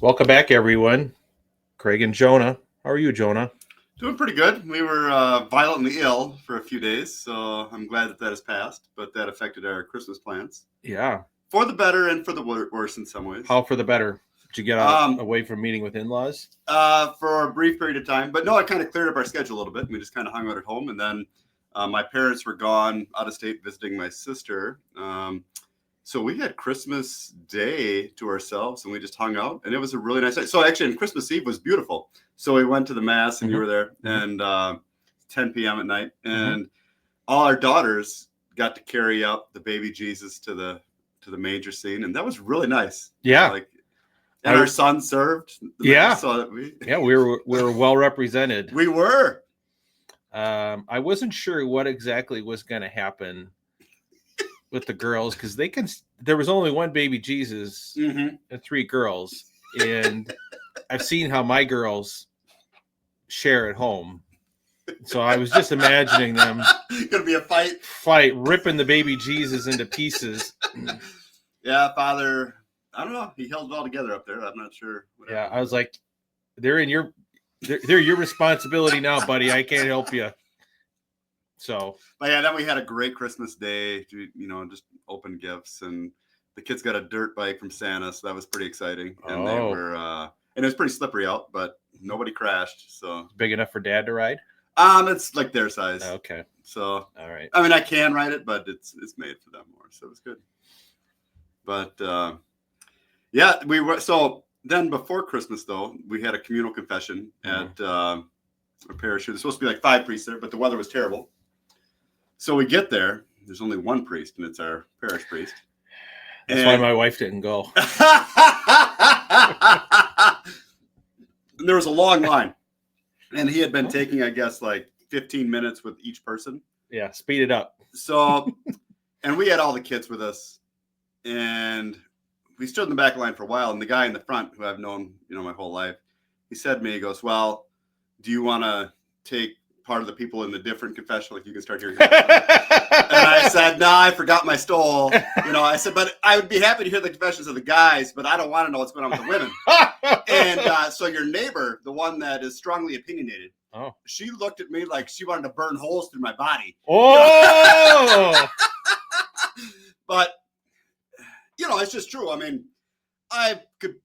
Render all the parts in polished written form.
Welcome back, everyone. Craig and Jonah. How are you, Jonah? Doing pretty good. We were violently ill for a few days, so I'm glad that has passed, but that affected our Christmas plans. Yeah. For the better and for the worse in some ways. How for the better? Did you get away from meeting with in-laws? For a brief period of time. But no, it kind of cleared up our schedule a little bit. We just kind of hung out at home, and then my parents were gone out of state visiting my sister. So we had Christmas Day to ourselves, and we just hung out, and it was a really nice night. So actually, and Christmas Eve was beautiful. So we went to the mass, and you were there, and 10 p.m. at night, and all our daughters got to carry up the baby Jesus to the manger scene, and that was really nice. Yeah, and our son served. Yeah, so we were well represented. We were. I wasn't sure what exactly was going to happen with the girls, because there was only one baby Jesus and three girls, and I've seen how my girls share at home, so I was just imagining them gonna be a fight ripping the baby Jesus into pieces. Yeah, Father, I don't know, he held it all together up there. I'm not sure. Yeah, I was like, they're your responsibility now, buddy. I can't help you. So, but yeah, then we had a great Christmas Day. Just open gifts, and the kids got a dirt bike from Santa, so that was pretty exciting. And they were, and it was pretty slippery out, but nobody crashed. So big enough for Dad to ride? It's like their size. Okay. So all right. I mean, I can ride it, but it's made for them more, so it was good. But yeah, we were. So then before Christmas, though, we had a communal confession at our parish. There's supposed to be like 5 priests there, but the weather was terrible. So we get there. There's only one priest, and it's our parish priest. That's why my wife didn't go. And there was a long line, and he had been taking, I guess, like 15 minutes with each person. Yeah, speed it up. So, and we had all the kids with us, and we stood in the back line for a while. And the guy in the front, who I've known, my whole life, he said to me, he goes, "Well, do you want to take part of the people in the different confession, like you can start hearing?" And I said, "No, I forgot my stole." I said, "But I would be happy to hear the confessions of the guys, but I don't want to know what's going on with the women." And so your neighbor, the one that is strongly opinionated, she looked at me like she wanted to burn holes through my body. Oh, but it's just true. I mean, I could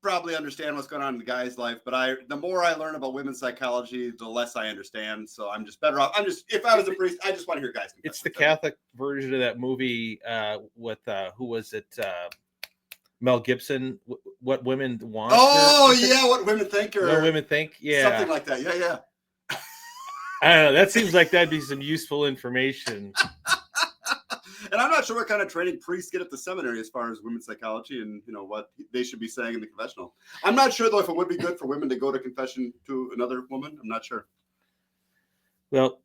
probably understand what's going on in the guy's life, but the more I learn about women's psychology, the less I understand. So I'm just better off. If I was a priest, I just want to hear guys. It's the Catholic version of that movie with who was it? Mel Gibson. What women want? Oh yeah, what women think. What women think. Yeah, something like that. Yeah. I don't know. That seems like that'd be some useful information. And I'm not sure what kind of training priests get at the seminary as far as women's psychology and what they should be saying in the confessional. I'm not sure though if it would be good for women to go to confession to another woman. I'm not sure. Well,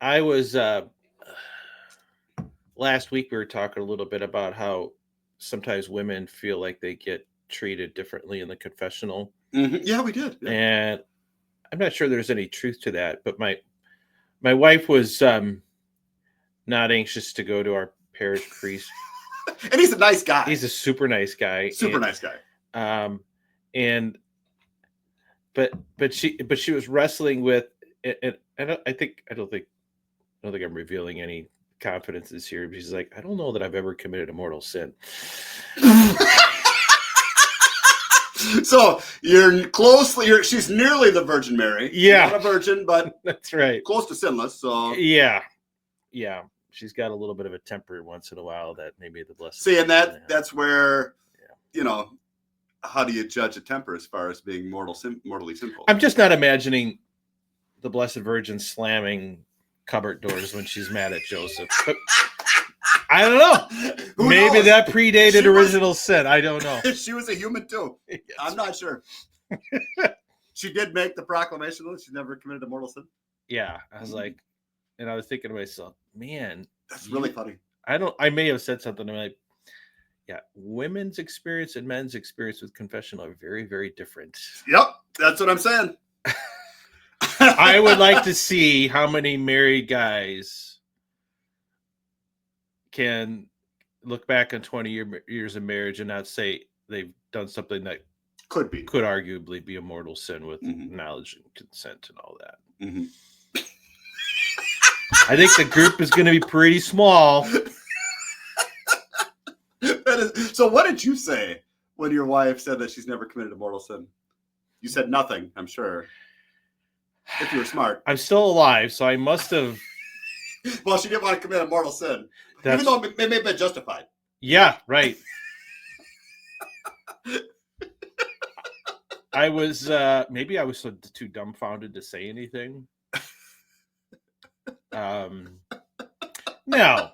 I was last week we were talking a little bit about how sometimes women feel like they get treated differently in the confessional. Yeah, we did. Yeah. And I'm not sure there's any truth to that, but my wife was not anxious to go to our parish priest. And he's a nice guy. He's a super nice guy. Nice guy. But she was wrestling with it, and I don't think I'm revealing any confidences here. She's like, I don't know that I've ever committed a mortal sin. So she's nearly the Virgin Mary. Yeah. Not a virgin, but that's right. Close to sinless. So yeah. She's got a little bit of a temper once in a while that maybe the blessed. See, and that's where, how do you judge a temper as far as being mortally sinful? I'm just not imagining the Blessed Virgin slamming cupboard doors when she's mad at Joseph. But I don't know. Maybe knows? That predated original sin. I don't know. She was a human too. Yes. I'm not sure. She did make the proclamation though. She never committed a mortal sin. Yeah, I was like, and I was thinking to myself, man, that's really funny. I may have said something. I'm like, yeah, women's experience and men's experience with confession are very, very different. Yep, that's what I'm saying. I would like to see how many married guys can look back on 20 years of marriage and not say, they've done something that could arguably be a mortal sin with knowledge and consent and all that. I think the group is going to be pretty small. So what did you say when your wife said that she's never committed a mortal sin? You said nothing, I'm sure. If you were smart. I'm still alive, so I must have. Well, she didn't want to commit a mortal sin. Even though it may have been justified. Yeah, right. I was maybe I was so too dumbfounded to say anything. Now,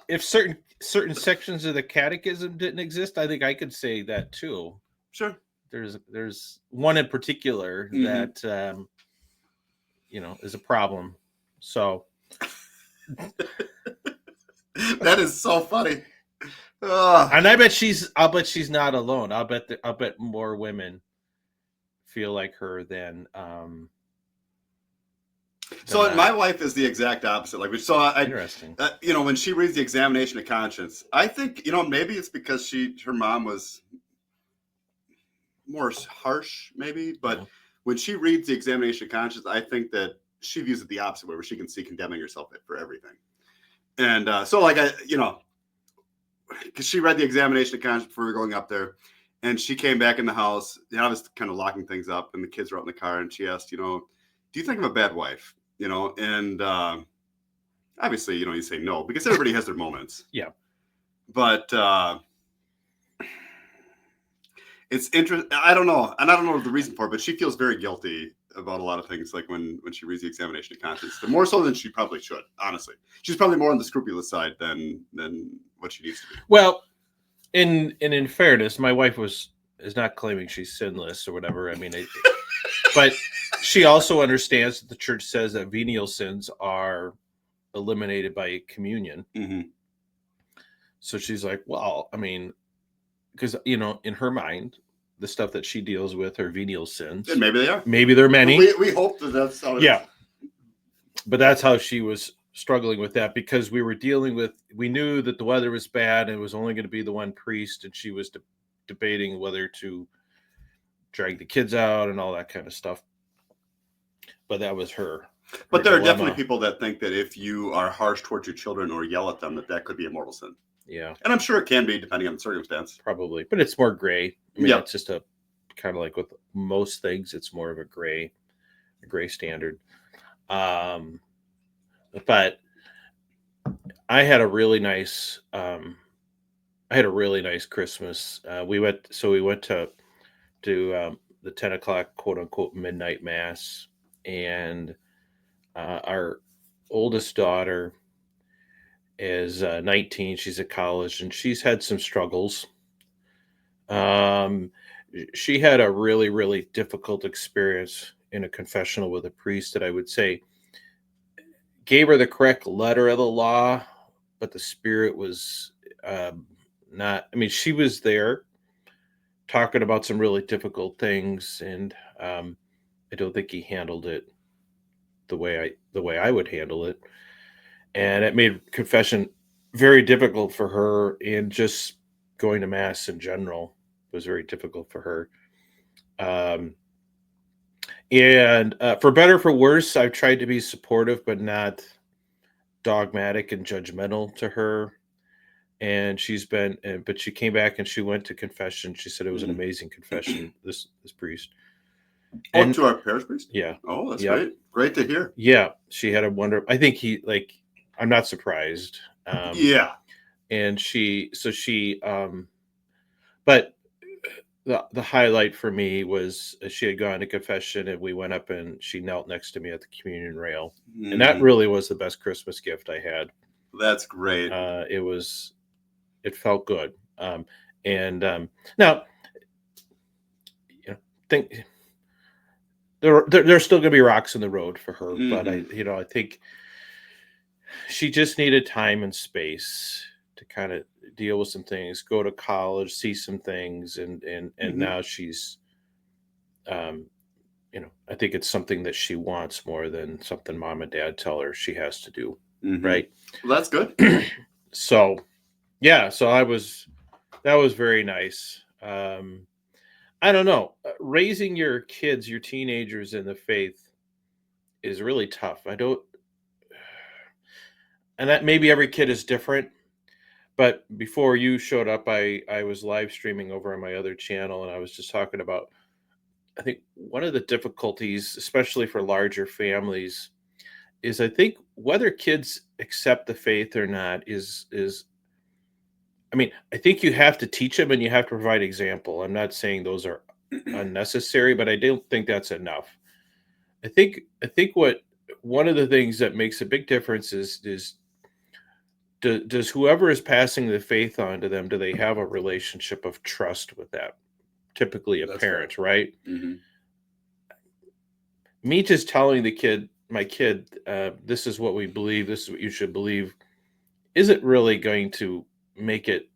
if certain sections of the catechism didn't exist, I think I could say that too. Sure. There's one in particular that is a problem. So that is so funny. And I'll bet she's not alone. I'll bet more women feel like her than so my wife is the exact opposite. Like, interesting. When she reads the examination of conscience, I think, maybe it's because her mom was more harsh, maybe. But when she reads the examination of conscience, I think that she views it the opposite way, where she can see condemning herself for everything. And because she read the examination of conscience before we were going up there, and she came back in the house. I was kind of locking things up, and the kids were out in the car, and she asked, do you think I'm a bad wife? And obviously, you say no, because everybody has their moments. Yeah. But it's interesting. I don't know. And I don't know the reason for it, but she feels very guilty about a lot of things, like when she reads the examination of conscience. More so than she probably should, honestly. She's probably more on the scrupulous side than what she needs to be. Well, in fairness, my wife is not claiming she's sinless or whatever. I mean, but she also understands that the church says that venial sins are eliminated by communion. So she's like, well, I mean, because in her mind, the stuff that she deals with are venial sins. And maybe they are. Maybe they're many. We hope that's how it is. But that's how she was struggling with that, because we knew that the weather was bad and it was only going to be the one priest, and she was debating whether to drag the kids out and all that kind of stuff. But that was her. But there are definitely people that think that if you are harsh towards your children or yell at them, that could be a mortal sin. Yeah. And I'm sure it can be, depending on the circumstance. Probably. But it's more gray. I mean, it's just a kind of like with most things, it's more of a gray standard. But I had a really nice Christmas. We went to the 10 o'clock quote unquote midnight mass, and our oldest daughter is 19. She's at college, and she's had some struggles. She had a really, really difficult experience in a confessional with a priest that I would say gave her the correct letter of the law, but the spirit was not. I mean, she was there talking about some really difficult things, and I don't think he handled it the way I would handle it, and it made confession very difficult for her, and just going to mass in general was very difficult for her. And for better or for worse, I've tried to be supportive, but not dogmatic and judgmental to her. And but she came back and she went to confession. She said it was an amazing confession, this priest. And to our parish priest? Yeah. Oh, that's great. Great to hear. Yeah. She had I think I'm not surprised. Yeah. And but the highlight for me was she had gone to confession, and we went up and she knelt next to me at the communion rail. And that really was the best Christmas gift I had. That's great. It felt good. Now, think there's still going to be rocks in the road for her, but I think she just needed time and space to kind of deal with some things, go to college, see some things, and now she's, I think it's something that she wants more than something mom and dad tell her she has to do, right? Well, that's good. So I was That was very nice. I don't know. Raising your kids, your teenagers in the faith is really tough. I don't, and that maybe every kid is different. But before you showed up, I was live streaming over on my other channel, and I was just talking about. I think one of the difficulties, especially for larger families, is I think whether kids accept the faith or not is. I mean, I think you have to teach them and you have to provide example. I'm not saying those are unnecessary, but I don't think that's enough. I think what one of the things that makes a big difference is does whoever is passing the faith on to them, do they have a relationship of trust with that? Typically a That's parent, fair. right? Mm-hmm. Me just telling my kid, this is what we believe, this is what you should believe, isn't really going to make it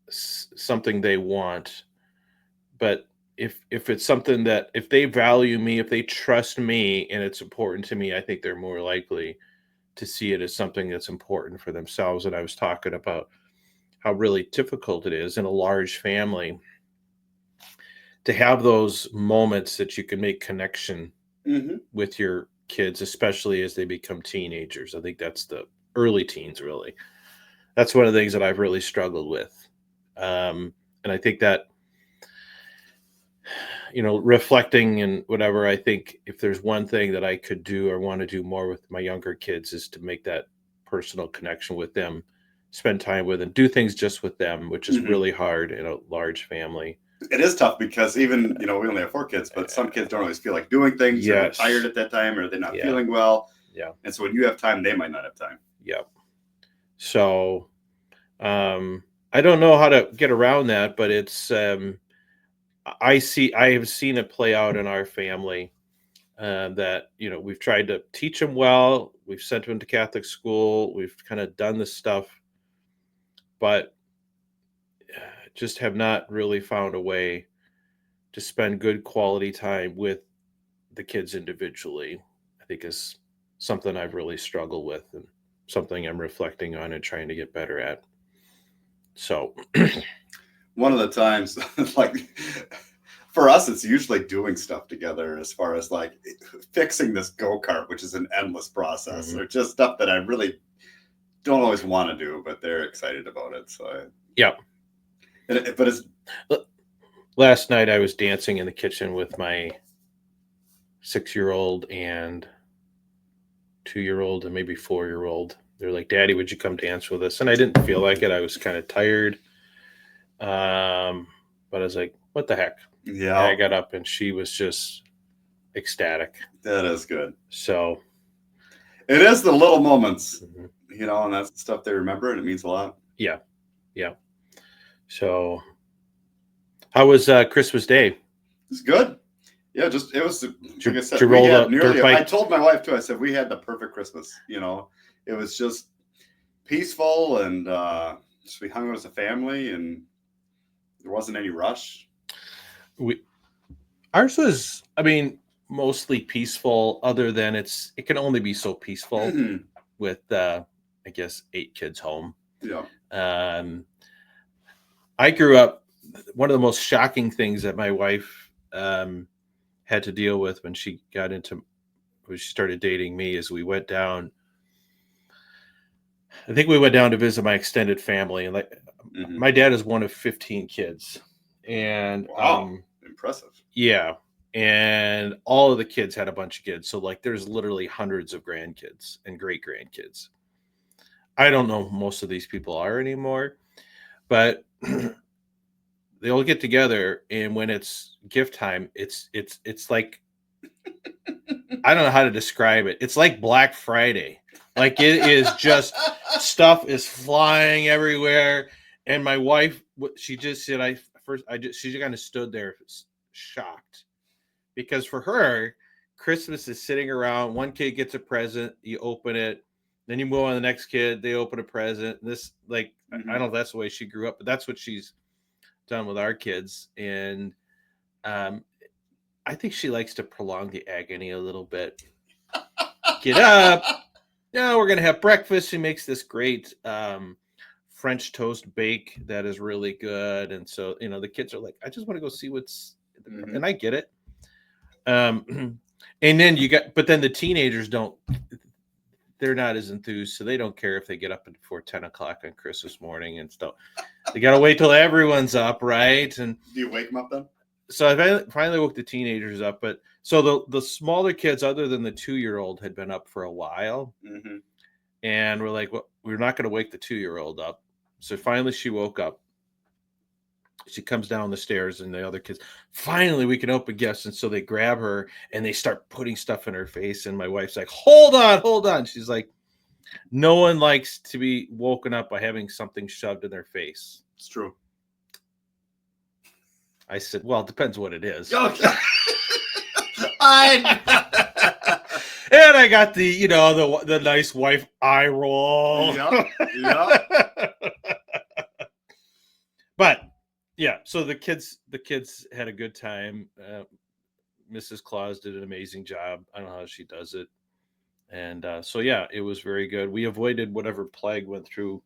something they want. But if it's something that if they value me, if they trust me and it's important to me, I think they're more likely to see it as something that's important for themselves. And I was talking about how really difficult it is in a large family to have those moments that you can make connection Mm-hmm. with your kids, especially as they become teenagers. I think that's the early teens, really. That's one of the things that I've really struggled with. And I think that, reflecting and whatever, I think if there's one thing that I could do or want to do more with my younger kids is to make that personal connection with them, spend time with them, do things just with them, which is Mm-hmm. really hard in a large family. It is tough because even, we only have 4 kids, but some kids don't always feel like doing things, or they're Yes. tired at that time, or they're not Yeah. feeling well. Yeah. And so when you have time, they might not have time. Yeah. So I don't know how to get around that, but it's I have seen it play out in our family. That we've tried to teach them well. We've sent them to Catholic school. We've kind of done this stuff, but just have not really found a way to spend good quality time with the kids individually. I think is something I've really struggled with and something I'm reflecting on and trying to get better at. So, One of the times, like for us, it's usually doing stuff together as far as like fixing this go-kart, which is an endless process, or just stuff that I really don't always want to do, but they're excited about it. So, yeah. But it's last night I was dancing in the kitchen with my 6-year-old and 2-year-old and maybe 4-year-old. They're like, "Daddy, would you come dance with us?" And I didn't feel like it. I was kind of tired. But I was like, "What the heck?" Yeah. And I got up and she was just ecstatic. That is good. So it is the little moments, and that's the stuff they remember, and it means a lot. Yeah. Yeah. So how was Christmas Day? It's good. Yeah, it was, like I said, I told my wife too, I said, we had the perfect Christmas, it was just peaceful, and we hung out as a family, and there wasn't any rush. Ours was, mostly peaceful, other than it can only be so peaceful with, I guess, 8 kids home. Yeah. I grew up, one of the most shocking things that my wife had to deal with when she started dating me is we went down to visit my extended family, and my dad is one of 15 kids, and wow, impressive. Yeah, and all of the kids had a bunch of kids, so like there's literally hundreds of grandkids and great grandkids. I don't know who most of these people are anymore, but they all get together, and when it's gift time, it's like, I don't know how to describe it. It's like Black Friday. Like, it is just, stuff is flying everywhere. And my wife, she just said, she kind of stood there shocked, because for her, Christmas is sitting around. One kid gets a present, you open it, then you move on to the next kid, they open a present. This, like, I don't know if that's the way she grew up, but that's what she's done with our kids. And I think she likes to prolong the agony a little bit. Get up. No, we're going to have breakfast. She makes this great French toast bake that is really good. And so, the kids are like, I just want to go see what's, and I get it. And then but then the teenagers they're not as enthused. So they don't care if they get up before 10 o'clock on Christmas morning and stuff. They got to wait till everyone's up. Right. And do you wake them up then? So I finally woke the teenagers up, but so the smaller kids, other than the 2-year-old, had been up for a while. And we're like, well, we're not going to wake the 2-year-old up. So finally she woke up. She comes down the stairs and the other kids, finally we can open gifts. And so they grab her and they start putting stuff in her face. And my wife's like, hold on. She's like, no one likes to be woken up by having something shoved in their face. It's true. I said, well, it depends what it is. Okay. And I got the nice wife eye roll. Yeah. But yeah, so the kids had a good time. Mrs. Claus did an amazing job. I don't know how she does it. And so yeah, it was very good. We avoided whatever plague went through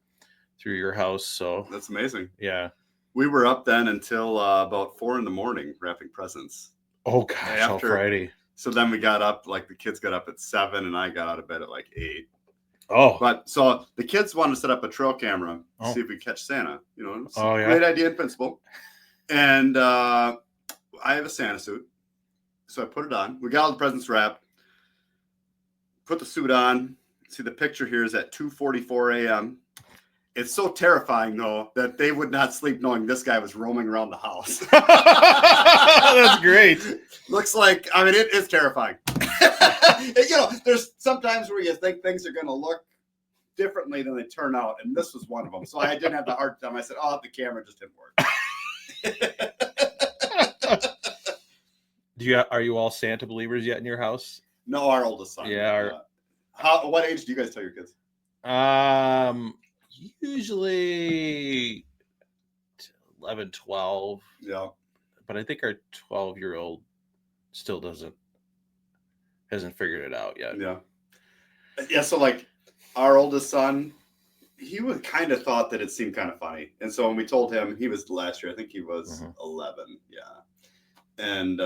your house. So that's amazing. Yeah. We were up then until about 4 a.m. wrapping presents. Oh gosh, all Friday. So then we got up, like the kids got up at 7 and I got out of bed at like 8. Oh. But so the kids wanted to set up a trail camera to see if we catch Santa. It's a great idea in principle. And I have a Santa suit. So I put it on. We got all the presents wrapped. Put the suit on. See, the picture here is at 2:44 a.m. It's so terrifying, though, that they would not sleep knowing this guy was roaming around the house. That's great. Looks like, it is terrifying. There's sometimes where you think things are going to look differently than they turn out, and this was one of them. So I didn't have the hard time. I said, the camera just didn't work. Are you all Santa believers yet in your house? No, our oldest son. Yeah. What age do you guys tell your kids? Usually 11, 12. Yeah. But I think our 12-year-old still hasn't figured it out yet. Yeah. Yeah. So like our oldest son, he would kind of thought that it seemed kind of funny. And so when we told him, he was last year, I think he was 11. Yeah. And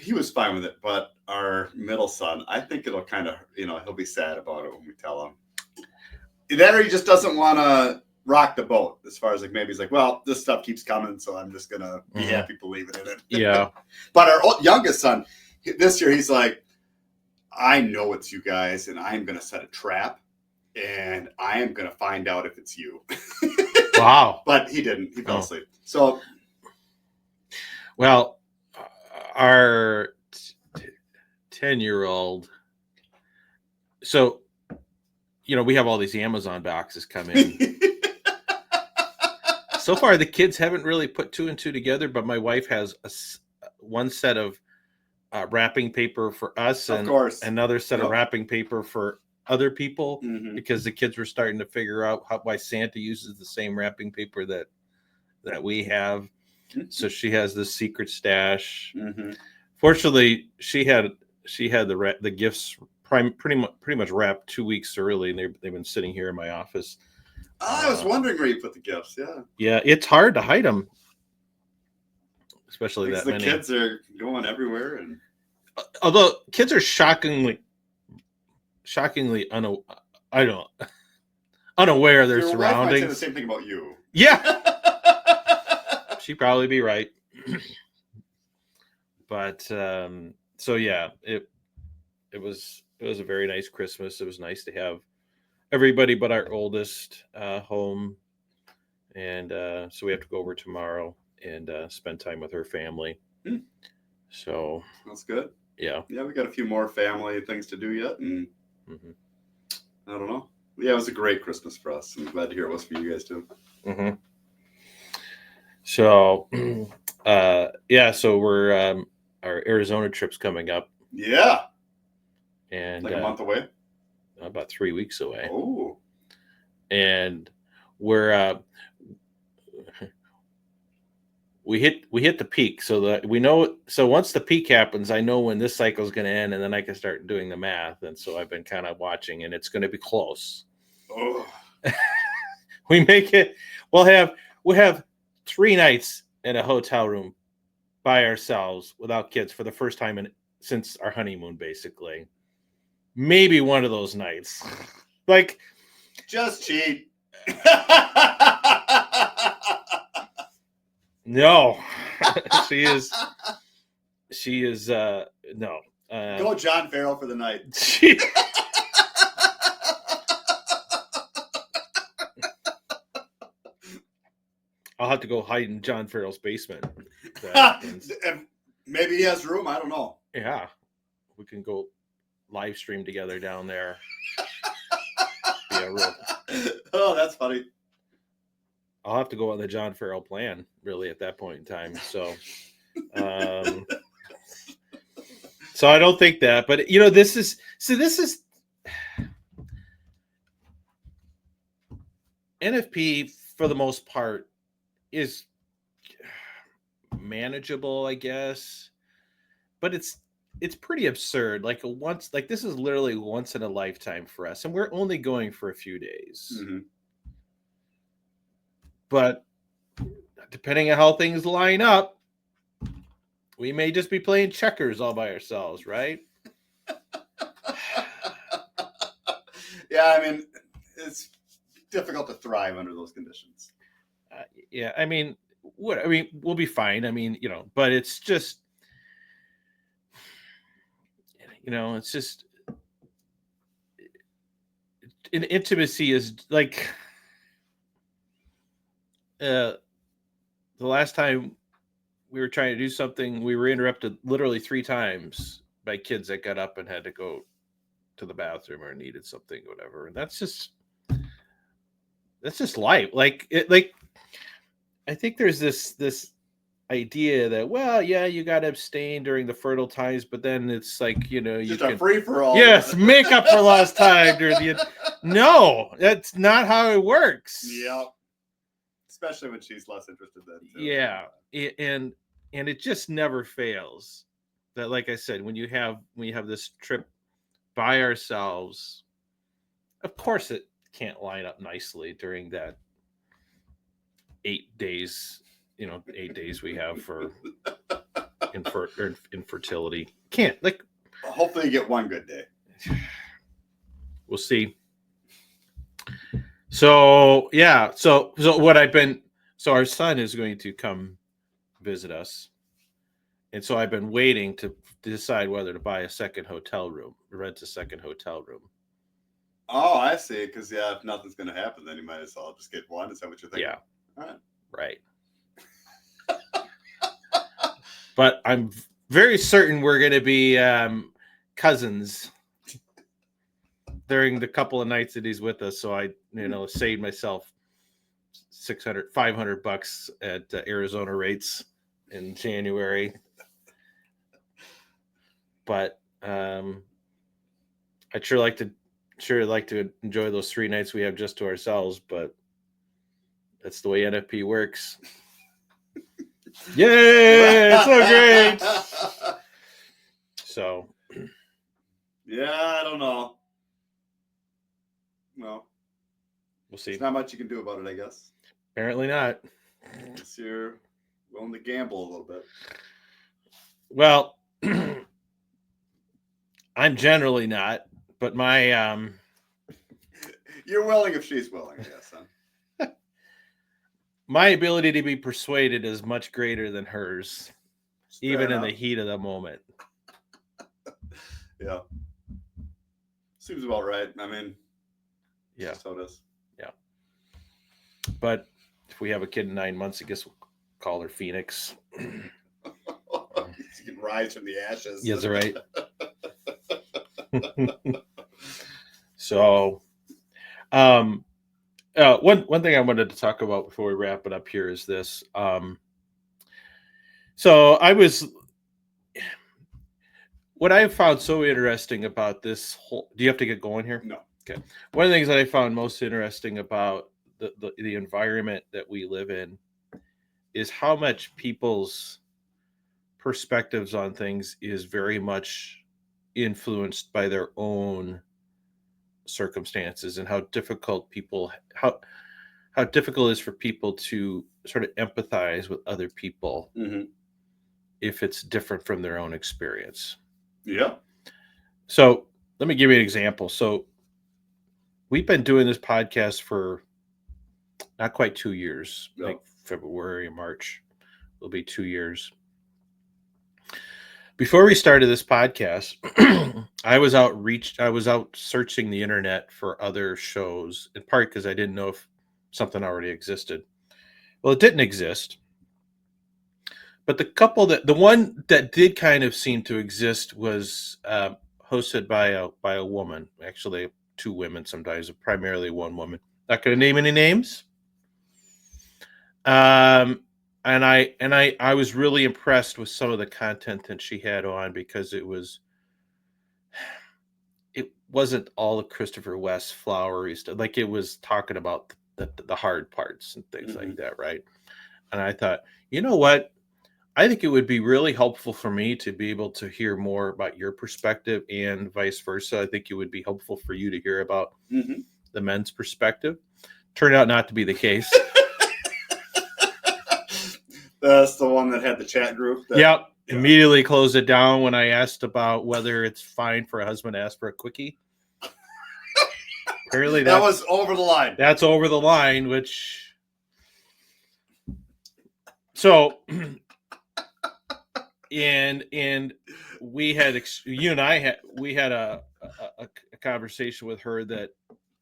he was fine with it. But our middle son, I think it'll kind of, he'll be sad about it when we tell him. That or he just doesn't want to rock the boat as far as like maybe he's like, well, this stuff keeps coming, so I'm just gonna be happy believing in it. Yeah. But our youngest son, this year, he's like, I know it's you guys, and I'm gonna set a trap, and I am gonna find out if it's you. Wow. But he didn't. He fell asleep. So, well, our 10-year-old. So. We have all these Amazon boxes come in. So far, the kids haven't really put 2 and 2 together, but my wife has one set of wrapping paper for us and another set of wrapping paper for other people because the kids were starting to figure out why Santa uses the same wrapping paper that we have. So she has this secret stash. Fortunately, she had the gifts pretty much wrapped 2 weeks early, and they've been sitting here in my office. I was wondering where you put the gifts. Yeah, it's hard to hide them, especially that many. The kids are going everywhere, and although kids are shockingly unaware of their surroundings. Wife might say the same thing about you. Yeah, she'd probably be right. But so yeah, it was a very nice Christmas. It was nice to have everybody but our oldest home, and so we have to go over tomorrow and spend time with her family. So that's good. Yeah, we got a few more family things to do yet, and I don't know. Yeah, it was a great Christmas for us. I'm glad to hear it was for you guys too. So so we're our Arizona trip's coming up. Yeah. And like a month away? About 3 weeks away. Oh. And we're we hit the peak, so that we know. So once the peak happens, I know when this cycle is going to end, and then I can start doing the math. And so I've been kind of watching, and it's going to be close. Oh. We make it. We'll have 3 nights in a hotel room by ourselves without kids for the first time since our honeymoon, basically. Maybe one of those nights. Like, just cheat. No. She is no. Go John Farrell for the night. I'll have to go hide in John Farrell's basement. Maybe he has room. I don't know. Yeah. We can go live stream together down there. Oh, that's funny. I'll have to go on the John Farrell plan, really, at that point in time. So, so I don't think that, but this is NFP for the most part is manageable, I guess, but it's pretty absurd. Like this is literally once in a lifetime for us, and we're only going for a few days. Mm-hmm. But depending on how things line up, we may just be playing checkers all by ourselves, right? Yeah, I mean, it's difficult to thrive under those conditions. Yeah, I mean, we'll be fine. I mean, but it's just, it's just, intimacy is like, the last time we were trying to do something, we were interrupted literally 3 times by kids that got up and had to go to the bathroom or needed something, whatever. And that's just life. I think there's this idea that, well, yeah, you got to abstain during the fertile times, but then it's like, you just can, a free for all. Yes, make up for lost time during No, that's not how it works. Yeah. Especially when she's less interested then. Too. Yeah. And it just never fails. That, like I said, when you have this trip by ourselves, of course it can't line up nicely during that 8 days, 8 days we have for infertility. Can't, like, hopefully you get one good day. We'll see. So yeah, so our son is going to come visit us, and so I've been waiting to decide whether to buy a second hotel room, rent a second hotel room. Oh, I see. Because if nothing's going to happen, then you might as well just get one. Is that what you're thinking? Yeah. All right. Right. But I'm very certain we're going to be cousins during the couple of nights that he's with us. So I, saved myself $500 at Arizona rates in January. But I'd sure like to enjoy those 3 nights we have just to ourselves. But that's the way NFP works. Yay! It's so great. So, yeah, I don't know. No, we'll see. There's not much you can do about it, I guess. Apparently not. Unless you're willing to gamble a little bit. Well, I'm generally not, but my you're willing if she's willing, I guess, huh? My ability to be persuaded is much greater than hers, even in the heat of the moment. Yeah. Seems about right. I mean, yeah. So it is. Yeah. But if we have a kid in 9 months, I guess we'll call her Phoenix. You can rise from the ashes. Yes, right. So, one thing I wanted to talk about before we wrap it up here is this. So what I found so interesting about this whole, do you have to get going here? No. Okay. One of the things that I found most interesting about the environment that we live in is how much people's perspectives on things is very much influenced by their own circumstances and how difficult it is for people to sort of empathize with other people if it's different from their own experience. Yeah. So let me give you an example. So we've been doing this podcast for not quite 2 years, like February and March will be 2 years. Before we started this podcast, I was out searching the internet for other shows, in part because I didn't know if something already existed. Well, it didn't exist. But the one that did kind of seem to exist was hosted by a woman, actually 2 women sometimes, primarily 1 woman. Not going to name any names. And I was really impressed with some of the content that she had on, because it wasn't all of Christopher West flowery stuff. Like, it was talking about the hard parts and things like that, right? And I thought, you know what? I think it would be really helpful for me to be able to hear more about your perspective, and vice versa. I think it would be helpful for you to hear about the men's perspective. Turned out not to be the case. That's the one that had the chat group. Yep. Yeah. Immediately closed it down when I asked about whether it's fine for a husband to ask for a quickie. Apparently that was over the line. That's over the line, which... So... And we had we had a conversation with her that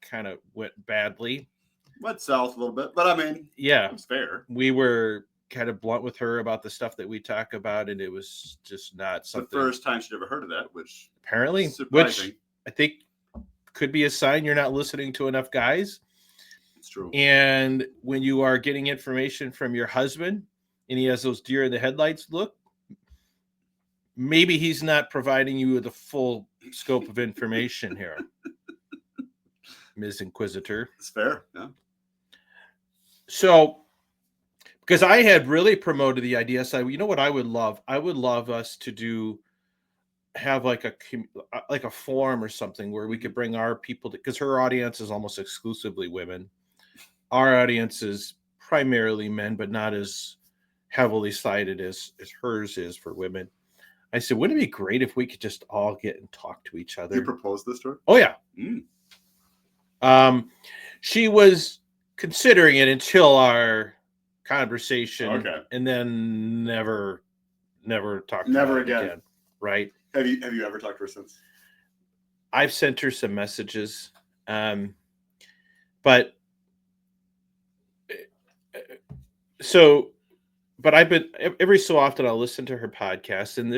kind of went badly. Went south a little bit, but I mean, yeah, it was fair. We were kind of blunt with her about the stuff that we talk about, and it was just not something. The first time she'd ever heard of that, which apparently, which I think could be a sign you're not listening to enough guys. It's true. And when you are getting information from your husband and he has those deer in the headlights look, maybe he's not providing you with the full scope of information here, Ms. Inquisitor. It's fair, yeah. So, because I had really promoted the idea, so you know what I would love? I would love us to have like a forum or something where we could bring our people, because her audience is almost exclusively women. Our audience is primarily men, but not as heavily sided as hers is for women. I said, wouldn't it be great if we could just all get and talk to each other? You proposed this to her? Oh, yeah. She was considering it until our conversation, and then never talked to her again. Right? Have you ever talked to her since? I've sent her some messages, but I've been, every so often I'll listen to her podcast, and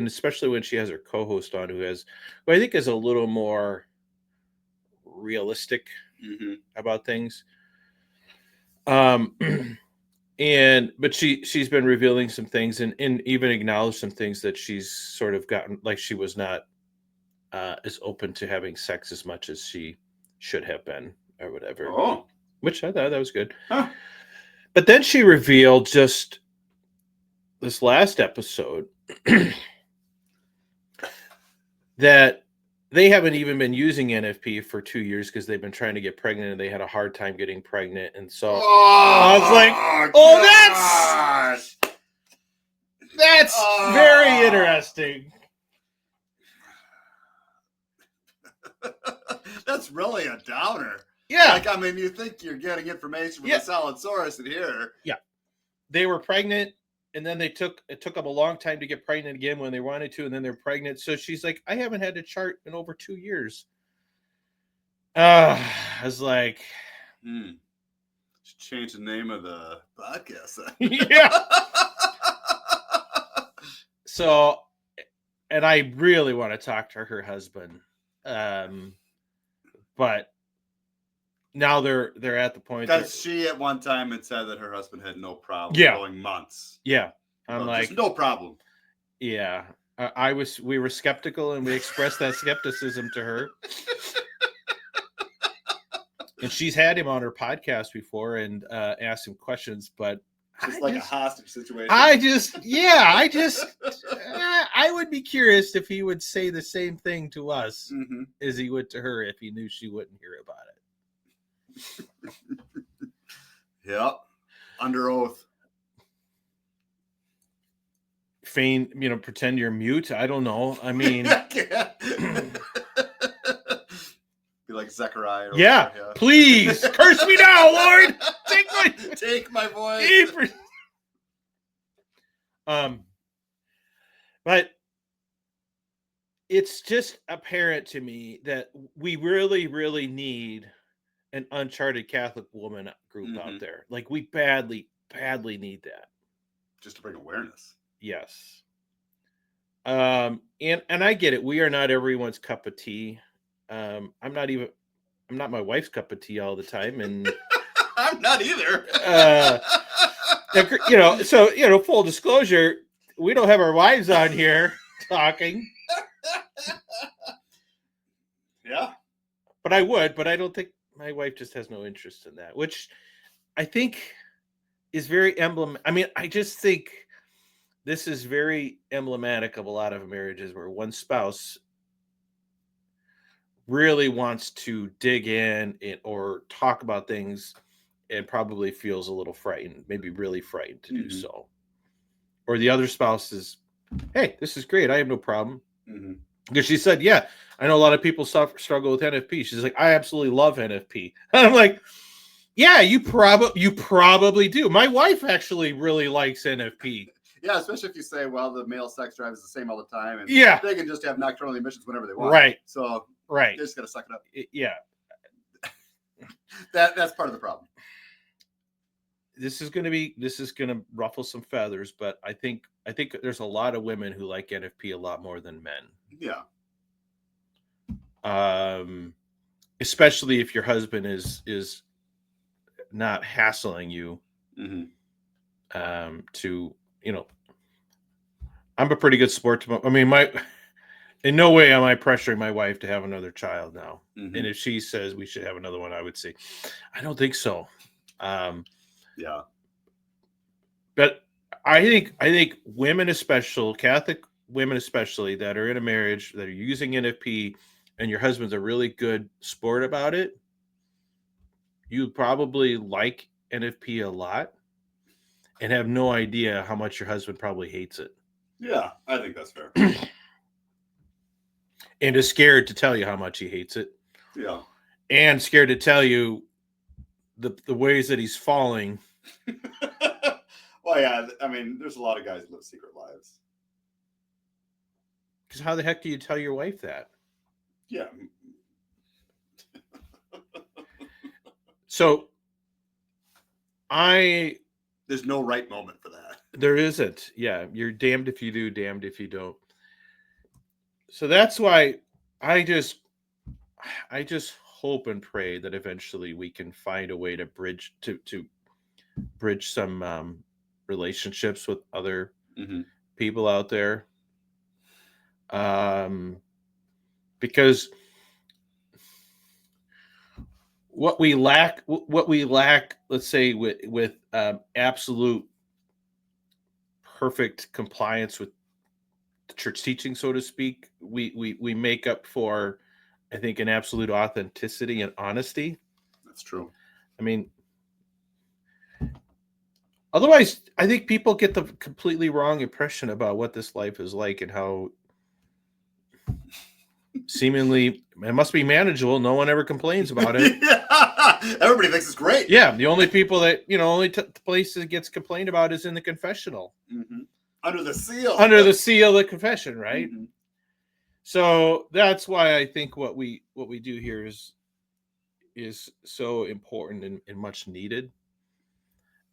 especially when she has her co-host on who I think is a little more realistic about things. But she's been revealing some things and even acknowledged some things that she's sort of gotten, like she was not as open to having sex as much as she should have been or whatever. Oh, which I thought that was good. Huh. But then she revealed just this last episode that they haven't even been using NFP for 2 years because they've been trying to get pregnant and they had a hard time getting pregnant. And so I was like, that's very interesting. That's really a downer. Yeah. Like, I mean, you think you're getting information from a solid source, and here. Yeah. They were pregnant, and then it took them a long time to get pregnant again when they wanted to, and then they're pregnant. So she's like, I haven't had a chart in over 2 years. I was like, Should change the name of the podcast. Yeah. So, and I really want to talk to her husband. But now they're at the point that she at one time had said that her husband had no problem going months. Yeah. I'm like, just no problem. Yeah. We were skeptical, and we expressed that skepticism to her. And she's had him on her podcast before and asked him questions, but just like a hostage situation. I I would be curious if he would say the same thing to us Mm-hmm. as he would to her if he knew she wouldn't hear about it. Yep. Under oath. Feign, pretend you're mute. I don't know. I mean, be like Zechariah. Yeah, please curse me now, Lord. Take my voice. But it's just apparent to me that we really, really need an Uncharted Catholic woman group out there. Like we badly, badly need that. Just to bring awareness. Yes. And I get it. We are not everyone's cup of tea. I'm not my wife's cup of tea all the time, and I'm not either. So full disclosure, we don't have our wives on here talking. Yeah. But I would, but I don't think my wife just has no interest in that, which I think is very emblematic. I mean, I just think this is very emblematic of a lot of marriages where one spouse really wants to dig in or talk about things and probably feels a little frightened, maybe really frightened to do so. Or the other spouse is, hey, this is great. I have no problem. Because she said, yeah, I know a lot of people struggle with NFP. She's like, I absolutely love NFP. And I'm like, yeah, you probably do. My wife actually really likes NFP. Yeah, especially if you say, well, the male sex drive is the same all the time. And they can just have nocturnal emissions whenever they want. Right. So right. They just got to suck it up. Yeah. That's part of the problem. This is going to ruffle some feathers, but I think there's a lot of women who like NFP a lot more than men. Yeah. Especially if your husband is not hassling you. To I'm a pretty good sport. I mean, in no way am I pressuring my wife to have another child now. And if she says we should have another one, I would say, I don't think so. Yeah. But I think women, especially Catholic women, especially that are in a marriage that are using NFP, and your husband's a really good sport about it, you probably like NFP a lot and have no idea how much your husband probably hates it. Yeah, I think that's fair. And is scared to tell you how much he hates it. Yeah. And scared to tell you the ways that he's falling. Well, yeah, I mean, there's a lot of guys who live secret lives. Because how the heck do you tell your wife that? Yeah. So there's no right moment for that. There isn't. Yeah, you're damned if you do, damned if you don't. So that's why I just hope and pray that eventually we can find a way to bridge some relationships with other people out there. Because what we lack, let's say with absolute perfect compliance with the church teaching, so to speak, we make up for, I think, an absolute authenticity and honesty. That's true. I mean, otherwise, I think people get the completely wrong impression about what this life is like and how seemingly it must be manageable. No one ever complains about it. Yeah. Everybody thinks it's great. Yeah, the only people that only place that gets complained about is in the confessional. Under the seal of the confession, right? So that's why I think what we do here is so important and much needed.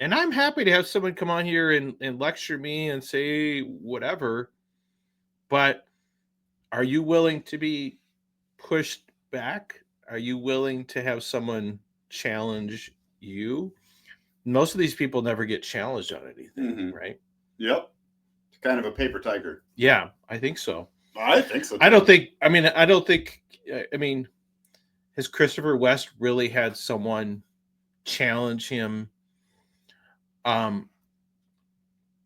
And I'm happy to have someone come on here and lecture me and say whatever. But are you willing to be pushed back? Are you willing to have someone challenge you? Most of these people never get challenged on anything, right? Yep. It's kind of a paper tiger. Yeah, I think so. I think so too. I don't think, has Christopher West really had someone challenge him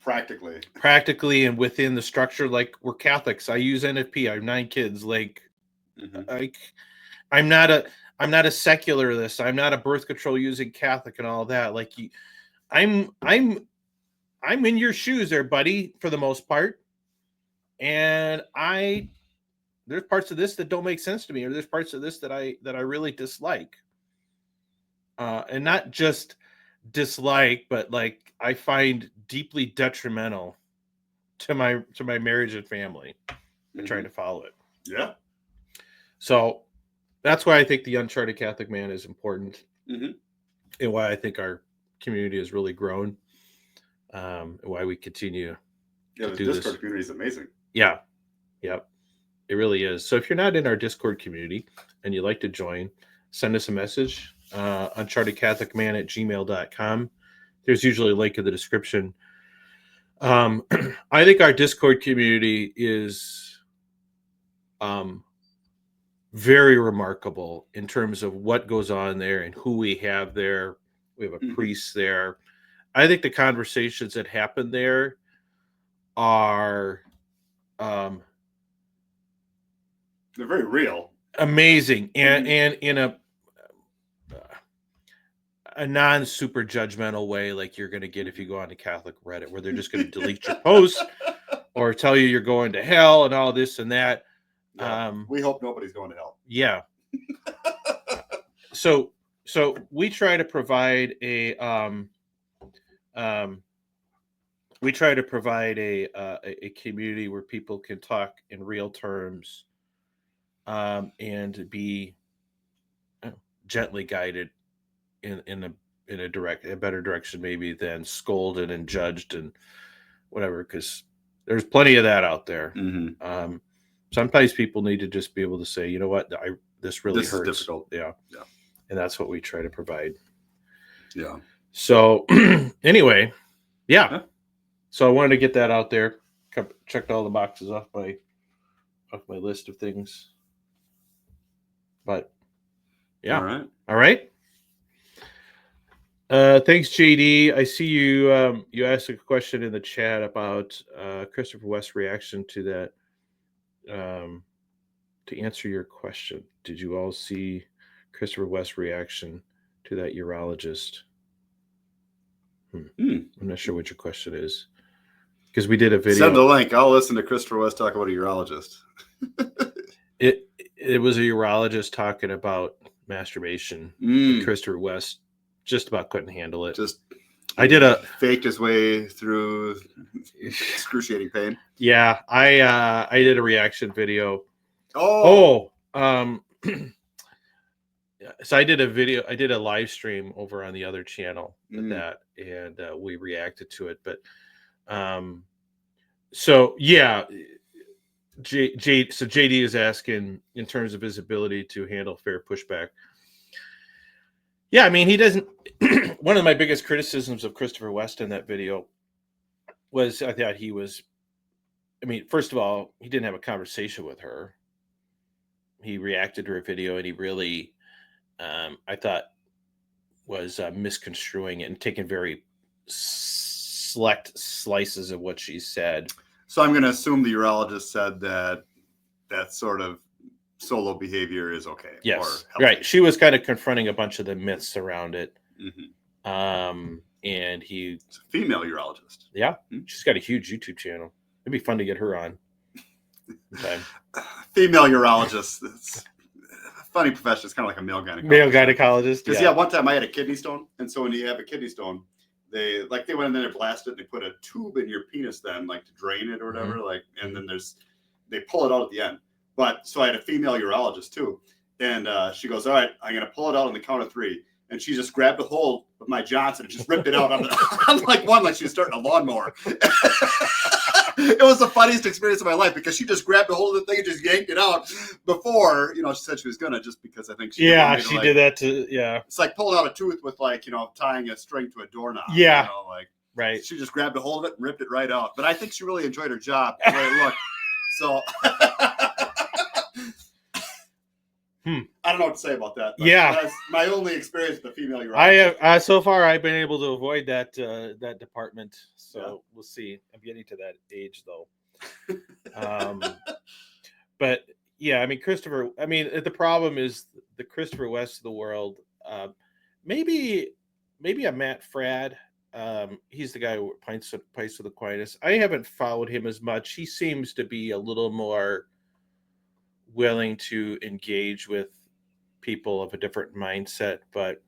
practically and within the structure. Like, we're Catholics. I use NFP. I have 9 kids. Like, I'm not a secularist. I'm not a birth control using Catholic and all that. Like, I'm in your shoes there, buddy, for the most part. And there's parts of this that don't make sense to me, or there's parts of this that I really dislike. And not just dislike, but like I find deeply detrimental to my marriage and family. I'm trying to follow it. Yeah. So that's why I think the Uncharted Catholic Man is important, and why I think our community has really grown, and why we continue to do this. Discord community is amazing. Yeah. Yep. It really is. So if you're not in our Discord community and you'd like to join, send us a message, unchartedcatholicman@gmail.com. There's usually a link in the description. I think our Discord community is very remarkable in terms of what goes on there and who we have there. We have a priest there. I think the conversations that happen there are they're very real, amazing, and in a non-super judgmental way, like you're going to get if you go on to Catholic Reddit, where they're just going to delete your posts or tell you you're going to hell and all this and that. Yeah, we hope nobody's going to hell. Yeah. So we try to provide a community where people can talk in real terms, and be gently guided in a better direction, maybe, than scolded and judged and whatever, because there's plenty of that out there. Sometimes people need to just be able to say, you know what, this really hurts. Is difficult. Yeah. And that's what we try to provide. Yeah. So anyway, yeah. So I wanted to get that out there. Checked all the boxes off my list of things. But yeah. All right. Thanks, JD. I see you. You asked a question in the chat about Christopher West's reaction to that. To answer your question, did you all see Christopher West's reaction to that urologist? I'm not sure what your question is, because we did a video. Send the link. I'll listen to Christopher West talk about a urologist. It was a urologist talking about masturbation. Christopher West just about couldn't handle it. Faked his way through excruciating pain. Yeah, I did a reaction video. So I did a live stream over on the other channel with that, and we reacted to it. But so yeah, JD is asking in terms of his ability to handle fair pushback. Yeah, I mean, he doesn't. One of my biggest criticisms of Christopher West in that video was I thought he was. I mean, first of all, he didn't have a conversation with her. He reacted to her video, and he really, I thought, was misconstruing it and taking very select slices of what she said. So I'm going to assume the urologist said that sort of solo behavior is okay. Yes, right. She was kind of confronting a bunch of the myths around it. And it's a female urologist. Yeah, she's got a huge YouTube channel. It'd be fun to get her on. Female urologist. It's a funny profession. It's kind of like a male gynecologist. Male gynecologist. Because one time I had a kidney stone, and so when you have a kidney stone, they went in there and blasted. They put a tube in your penis then, like to drain it or whatever. And then they pull it out at the end. But so I had a female urologist too, and she goes, "All right, I'm gonna pull it out on the count of 3." And she just grabbed a hold of my Johnson and just ripped it out on like she was starting a lawnmower. It was the funniest experience of my life because she just grabbed a hold of the thing and just yanked it out before, she said she was gonna, just because I think she did that too. Yeah. It's like pulling out a tooth with tying a string to a doorknob. Yeah. Right. She just grabbed a hold of it and ripped it right out. But I think she really enjoyed her job the way it looked. So I don't know what to say about that. Yeah, that's my only experience with the female urologist. I have so far I've been able to avoid that department. So we'll see. I'm getting to that age though. But yeah, I mean Christopher. I mean the problem is the Christopher West of the world. Maybe a Matt Fradd. He's the guy who pints with Aquinas. I haven't followed him as much. He seems to be a little more willing to engage with people of a different mindset, but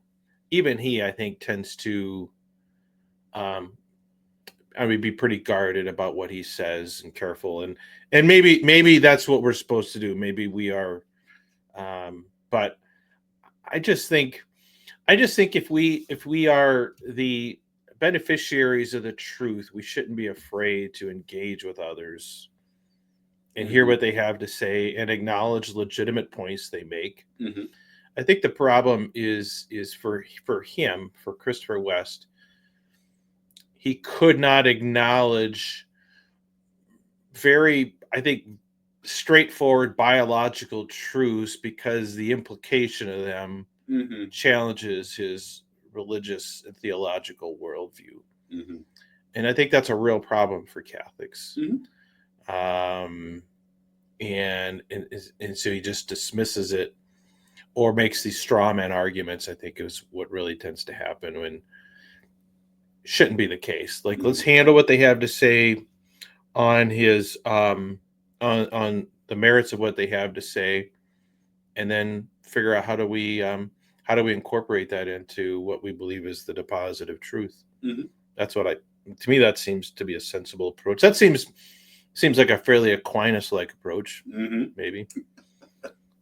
even he, I think, tends to be pretty guarded about what he says and careful, and maybe that's what we're supposed to do. Maybe we are, but I just think if we are the beneficiaries of the truth, we shouldn't be afraid to engage with others and hear what they have to say and acknowledge legitimate points they make. I think the problem is for him, for Christopher West, he could not acknowledge very, I think, straightforward biological truths because the implication of them challenges his religious and theological worldview. And I think that's a real problem for Catholics. And so he just dismisses it or makes these straw man arguments, I think is what really tends to happen when shouldn't be the case. Like, let's handle what they have to say on his on the merits of what they have to say, and then figure out how do we incorporate that into what we believe is the deposit of truth. That's to me that seems to be a sensible approach. That seems like a fairly Aquinas-like approach, maybe.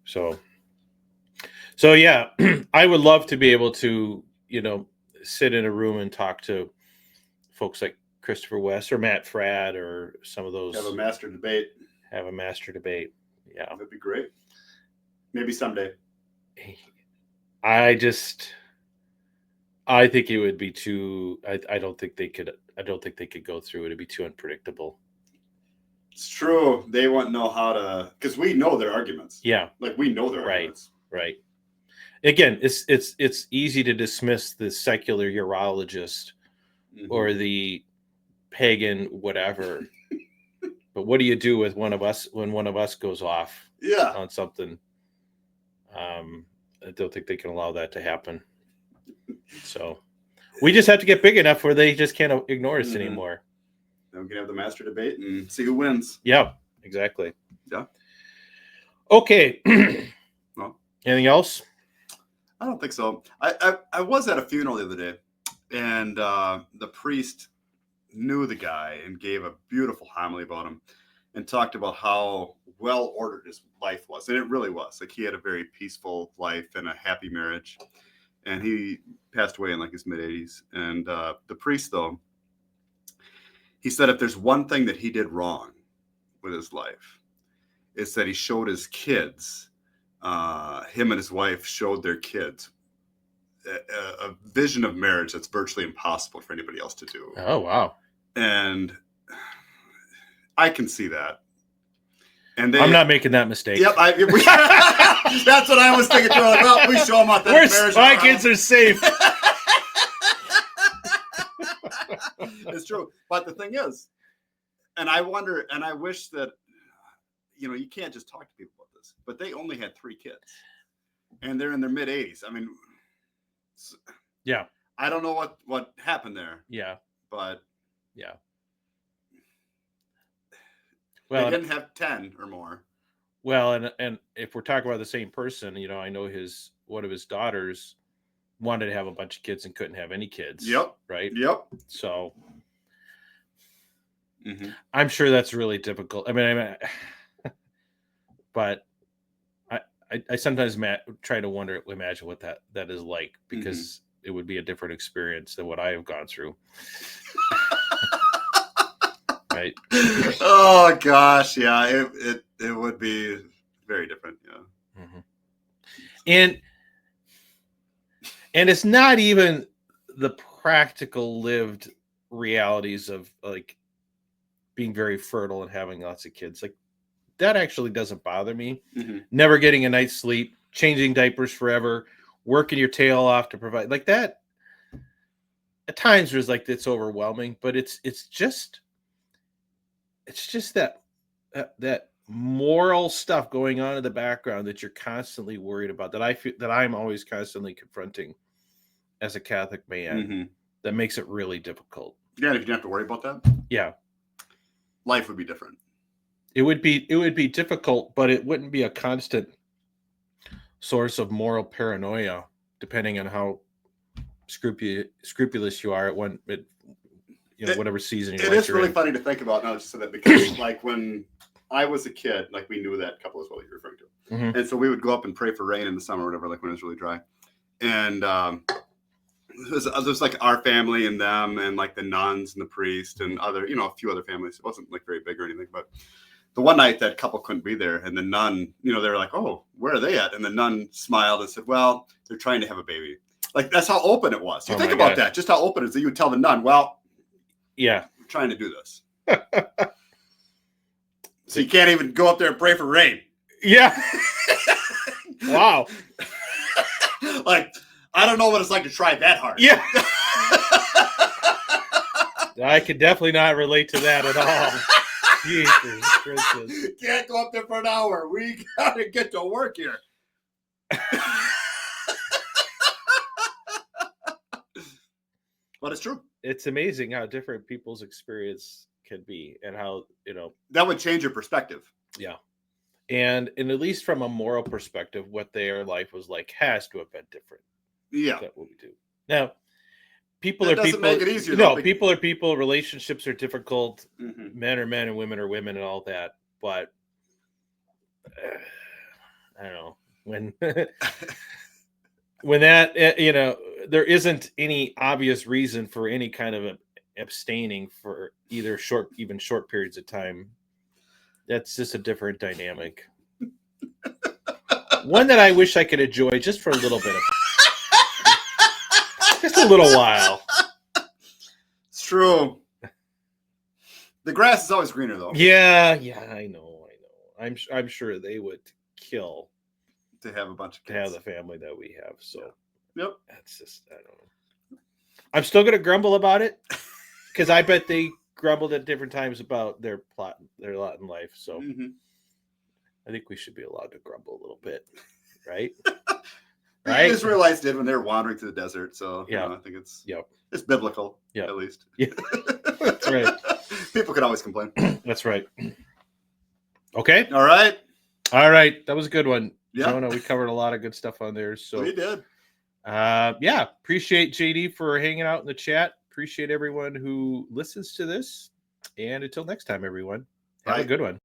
So yeah, I would love to be able to, sit in a room and talk to folks like Christopher West or Matt Fradd or some of those. Have a master debate. Yeah. That'd be great. Maybe someday. I think it would be too, I don't think they could go through it. It'd be too unpredictable. It's true. They won't know how to, because we know their arguments. Yeah. Like we know their arguments. Right. Again, it's easy to dismiss the secular urologist or the pagan whatever. But what do you do with one of us when one of us goes off on something? I don't think they can allow that to happen. So we just have to get big enough where they just can't ignore us anymore. Then we can have the master debate and see who wins. Yeah, exactly. Yeah. Okay. Well, anything else? I don't think so. I was at a funeral the other day, and the priest knew the guy and gave a beautiful homily about him and talked about how well ordered his life was. And it really was. Like, he had a very peaceful life and a happy marriage. And he passed away in like his mid-80s. And the priest, though, he said if there's one thing that he did wrong with his life, it's that he showed his kids, him and his wife showed their kids a vision of marriage that's virtually impossible for anybody else to do. Oh, wow. And I can see that. And I'm not making that mistake. Yep, that's what I was thinking too. Like, well, we show them out that my kids are safe. It's true. But the thing is, and I wonder, and I wish that, you can't just talk to people about this, but they only had 3 kids and they're in their mid 80s. I mean, yeah, I don't know what happened there. Yeah. But yeah. Well, they didn't have 10 or more. Well, and if we're talking about the same person, I know one of his daughters wanted to have a bunch of kids and couldn't have any kids. Yep. Right. Yep. So I'm sure that's really difficult. I mean, but I sometimes try to imagine what that is like, because it would be a different experience than what I have gone through. Right. Oh gosh, yeah, it would be very different, yeah. And it's not even the practical lived realities of like being very fertile and having lots of kids. Like, that actually doesn't bother me. Never getting a night's sleep, changing diapers forever, working your tail off to provide like that. At times there's like it's overwhelming, but it's just that moral stuff going on in the background that you're constantly worried about, that I feel that I'm always constantly confronting as a Catholic man, that makes it really difficult. Yeah, if you didn't have to worry about that, yeah, life would be different. It would be difficult, but it wouldn't be a constant source of moral paranoia, depending on how scrupulous you are at whatever season you're in. It is really funny to think about now, just so that, because like when I was a kid, like we knew that couple is what you're referring to, and so we would go up and pray for rain in the summer or whatever, like when it was really dry, and it was like our family and them, and like the nuns and the priest and other, a few other families. It wasn't like very big or anything, but the one night that couple couldn't be there, and the nun, they were like, "Oh, where are they at?" And the nun smiled and said, "Well, they're trying to have a baby." Like, that's how open it was. You think about that, just how open it is, that you would tell the nun, "Well, yeah, we're trying to do this." So you can't even go up there and pray for rain. Yeah. Wow. Like, I don't know what it's like to try that hard. Yeah. I could definitely not relate to that at all. Jesus Christ. Can't go up there for an hour. We gotta get to work here. But it's true. It's amazing how different people's experience can be, and how that would change your perspective. Yeah, and at least from a moral perspective, what their life was like has to have been different. Yeah, than what we do now. People that are people. Make it easier, no, people are people. Relationships are difficult. Men are men, and women are women, and all that. But I don't know when when that there isn't any obvious reason for any kind of abstaining for either short periods of time. That's just a different dynamic. One that I wish I could enjoy just for a little bit of just a little while. It's true. The grass is always greener, though. Yeah, I know. I'm sure they would kill to have a bunch of kids. To have the family that we have. So yep. That's just, I don't know. I'm still gonna grumble about it, because I bet they grumbled at different times about their lot in life. So I think we should be allowed to grumble a little bit, right? Right? The Israelites did when they were wandering through the desert. So yeah, I think it's biblical, at least. Yeah, that's right. People can always complain. That's right. Okay. All right. That was a good one. Yeah. Jonah, we covered a lot of good stuff on there. So we did. Appreciate JD for hanging out in the chat. Appreciate everyone who listens to this. And until next time, everyone, have a good one.